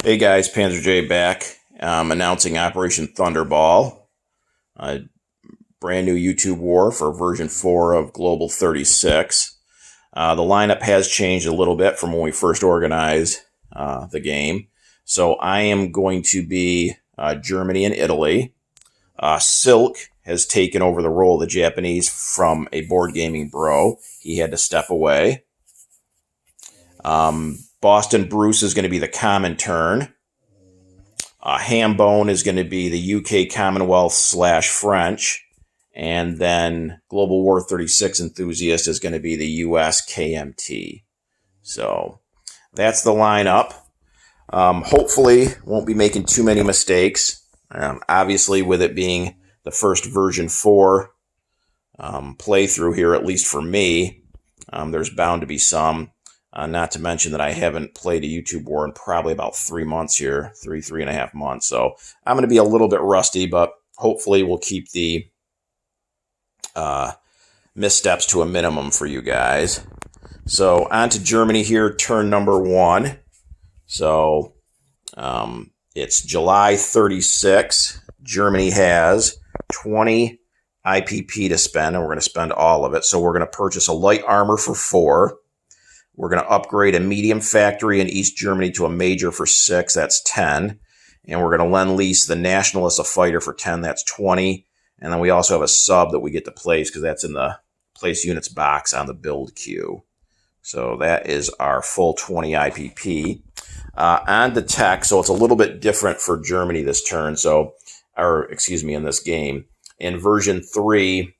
Hey guys, Panzer J back, announcing Operation Thunderball, a brand new YouTube war for version 4 of Global 36. The lineup has changed a little bit from when we first organized the game. So I am going to be Germany and Italy. Silk has taken over the role of the Japanese from a board gaming bro. He had to step away. Boston Bruce is going to be the Comintern. Hambone is going to be the UK Commonwealth / French. And then Global War 36 Enthusiast is going to be the US KMT. So that's the lineup. Hopefully won't be making too many mistakes. Obviously, with it being the first version 4 playthrough here, at least for me, there's bound to be some. Not to mention that I haven't played a YouTube war in probably about 3 months here, 3.5 months. So I'm going to be a little bit rusty, but hopefully we'll keep the missteps to a minimum for you guys. So on to Germany here, turn number 1. So it's July 36. Germany has 20 IPP to spend, and we're going to spend all of it. So we're going to purchase a light armor for 4. We're going to upgrade a medium factory in East Germany to a major for 6. That's 10. And we're going to lend lease the Nationalist a fighter for 10. That's 20. And then we also have a sub that we get to place because that's in the place units box on the build queue. So that is our full 20 IPP. On the tech, so it's a little bit different for Germany this turn. So, in this game. In version 3,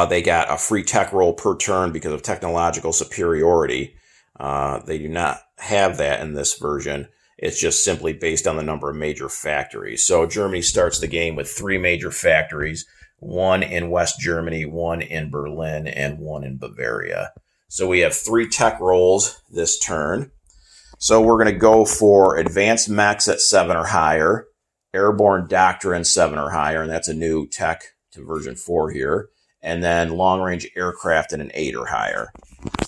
they got a free tech roll per turn because of technological superiority. They do not have that in this version. It's just simply based on the number of major factories. So Germany starts the game with 3 major factories, 1 in West Germany, 1 in Berlin, and 1 in Bavaria. So we have 3 tech rolls this turn. So we're going to go for advanced mechs at 7 or higher, airborne doctrine 7 or higher, and that's a new tech to version 4 here. And then long-range aircraft at an 8 or higher.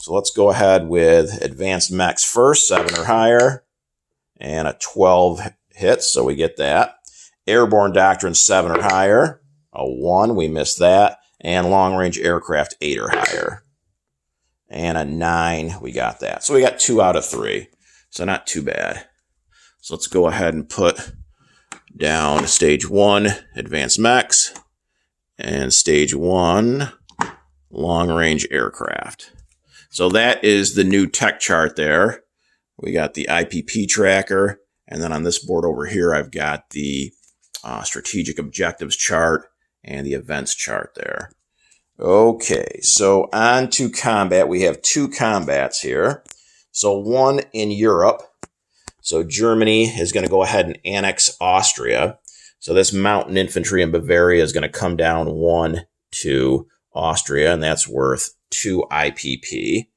So let's go ahead with advanced mechs first, 7 or higher, and a 12 hits, so we get that. Airborne doctrine, 7 or higher, a 1, we missed that. And long-range aircraft, 8 or higher. And a 9, we got that. So we got 2 out of 3, so not too bad. So let's go ahead and put down stage 1, advanced mechs. And stage 1, long-range aircraft. So that is the new tech chart there. We got the IPP tracker. And then on this board over here, I've got the strategic objectives chart and the events chart there. Okay, so on to combat. We have 2 combats here. So 1 in Europe. So Germany is going to go ahead and annex Austria. So this mountain infantry in Bavaria is going to come down 1 to Austria, and that's worth 2 IPP.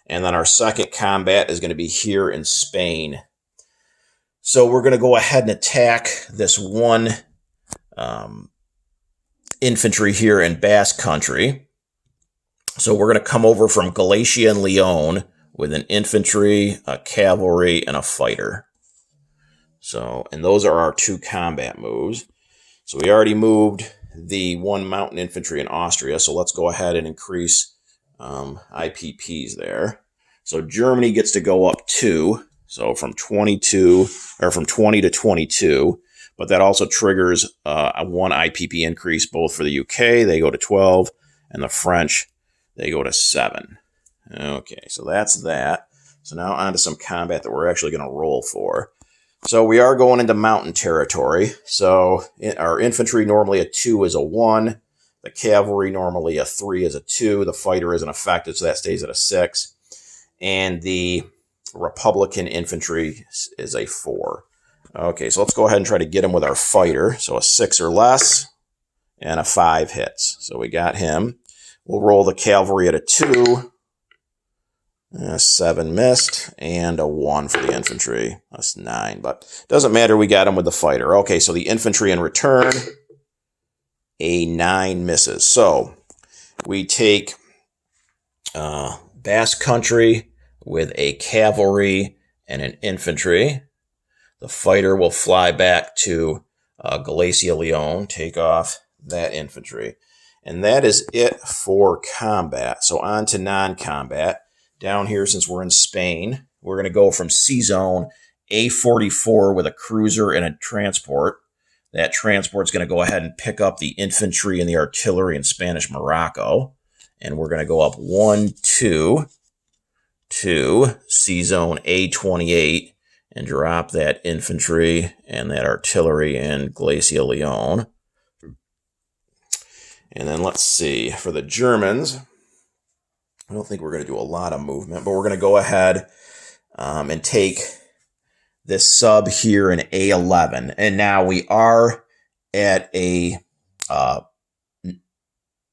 And then our second combat is going to be here in Spain. So we're going to go ahead and attack this 1 infantry here in Basque Country. So we're going to come over from Galicia and Leon with an infantry, a cavalry, and a fighter. So, and those are our 2 combat moves. So we already moved the 1 mountain infantry in Austria. So let's go ahead and increase IPPs there. So Germany gets to go up 2. So from 20 to 22. But that also triggers a 1 IPP increase both for the UK. They go to 12. And the French, they go to 7. Okay, so that's that. So now on to some combat that we're actually going to roll for. So we are going into mountain territory. So our infantry, normally a 2 is a 1. The cavalry, normally a 3 is a 2. The fighter isn't affected, so that stays at a 6. And the Republican infantry is a 4. Okay, so let's go ahead and try to get him with our fighter. So a 6 or less and a 5 hits. So we got him. We'll roll the cavalry at a 2. A 7 missed, and a 1 for the infantry. That's 9, but doesn't matter. We got him with the fighter. Okay, so the infantry in return, a 9 misses. So we take Basque Country with a cavalry and an infantry. The fighter will fly back to Galacia Leon, take off that infantry. And that is it for combat. So on to non-combat. Down here, since we're in Spain, we're going to go from C-Zone A44 with a cruiser and a transport. That transport's going to go ahead and pick up the infantry and the artillery in Spanish Morocco. And we're going to go up 1, 2 to C-Zone A28 and drop that infantry and that artillery in Galacia Leon. And then let's see, for the Germans, I don't think we're going to do a lot of movement, but we're going to go ahead and take this sub here in A11. And now we are at a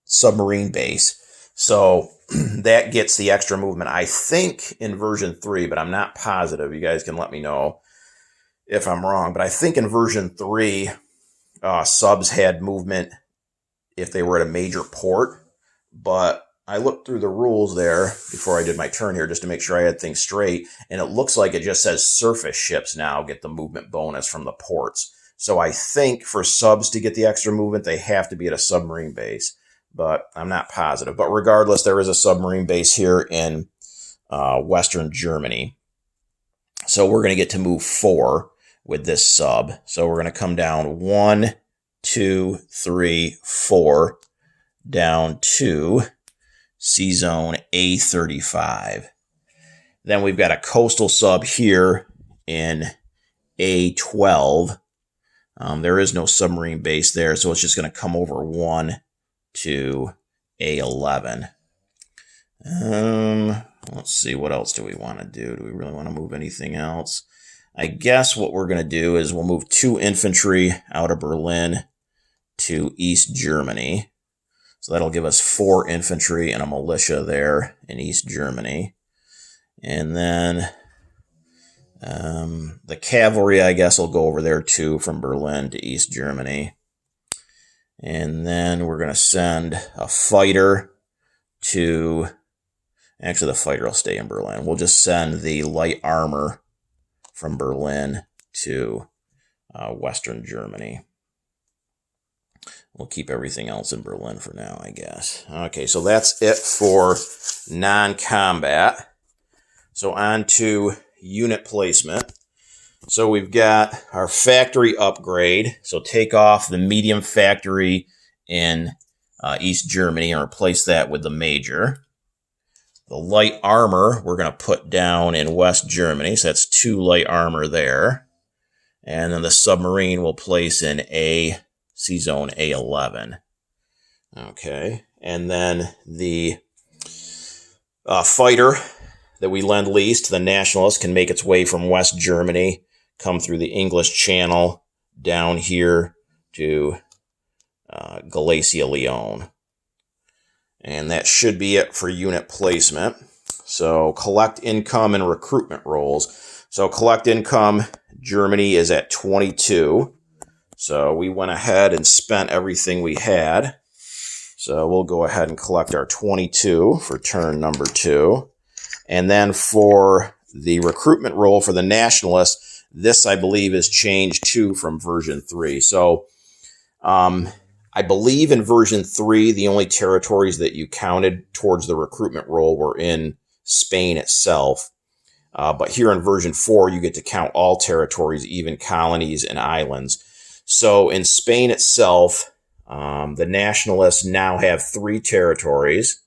submarine base. So that gets the extra movement, I think, in version 3, but I'm not positive. You guys can let me know if I'm wrong. But I think in version 3, subs had movement if they were at a major port. But I looked through the rules there before I did my turn here just to make sure I had things straight. And it looks like it just says surface ships now get the movement bonus from the ports. So I think for subs to get the extra movement, they have to be at a submarine base. But I'm not positive. But regardless, there is a submarine base here in Western Germany. So we're going to get to move 4 with this sub. So we're going to come down 1, 2, 3, 4, down to C-Zone A35. Then we've got a coastal sub here in A12. There is no submarine base there, so it's just going to come over 1 to A11. Let's see, what else do we want to do? Do we really want to move anything else? I guess what we're going to do is we'll move 2 infantry out of Berlin to East Germany. So that'll give us 4 infantry and a militia there in East Germany. And then the cavalry, I guess, will go over there too from Berlin to East Germany. And then we're going to send a fighter to... Actually, the fighter will stay in Berlin. We'll just send the light armor from Berlin to Western Germany. We'll keep everything else in Berlin for now, I guess. Okay, so that's it for non-combat. So on to unit placement. So we've got our factory upgrade. So take off the medium factory in East Germany and replace that with the major. The light armor we're going to put down in West Germany. So that's 2 light armor there. And then the submarine we'll place in C-Zone A11. Okay. And then the fighter that we lend lease to the Nationalists can make its way from West Germany, come through the English Channel down here to Galacia Leon. And that should be it for unit placement. So collect income and recruitment rolls. So collect income, Germany is at 22. So we went ahead and spent everything we had. So we'll go ahead and collect our 22 for turn number 2. And then for the recruitment roll for the Nationalists, this, I believe, is changed too from version 3. So I believe in version 3, the only territories that you counted towards the recruitment roll were in Spain itself. But here in version 4, you get to count all territories, even colonies and islands. So in Spain itself, the Nationalists now have 3 territories.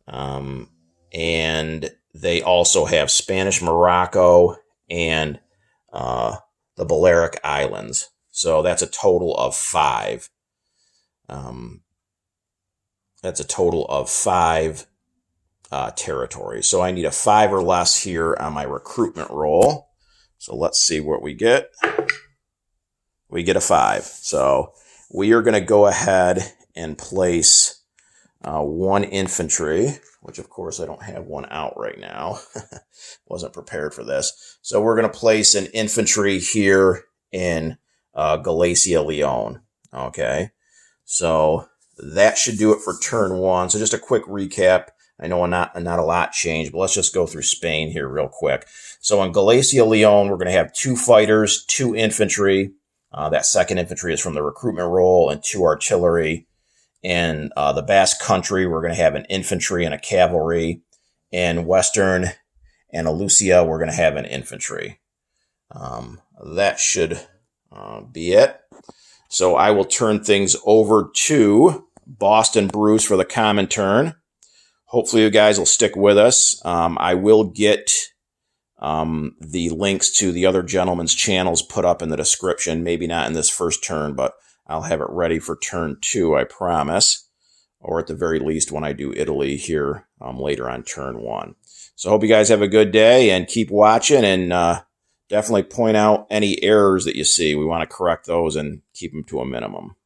And they also have Spanish Morocco and the Balearic Islands. So that's a total of 5. That's a total of 5 territories. So I need a 5 or less here on my recruitment roll. So let's see what we get. We get a 5. So we are going to go ahead and place 1 infantry, which of course I don't have one out right now. Wasn't prepared for this. So we're going to place an infantry here in Galacia Leon. Okay. So that should do it for turn 1. So just a quick recap. I know not a lot changed, but let's just go through Spain here real quick. So in Galicia, Leon, we're going to have 2 fighters, 2 infantry. That 2nd infantry is from the recruitment role, and 2 artillery. In the Basque Country, we're going to have an infantry and a cavalry. In Western Andalusia, we're going to have an infantry. That should be it. So I will turn things over to Boston Bruce for the Comintern. Hopefully you guys will stick with us. I will get the links to the other gentlemen's channels put up in the description. Maybe not in this first turn, but I'll have it ready for turn 2, I promise. Or at the very least when I do Italy here later on turn 1. So I hope you guys have a good day and keep watching, and definitely point out any errors that you see. We want to correct those and keep them to a minimum.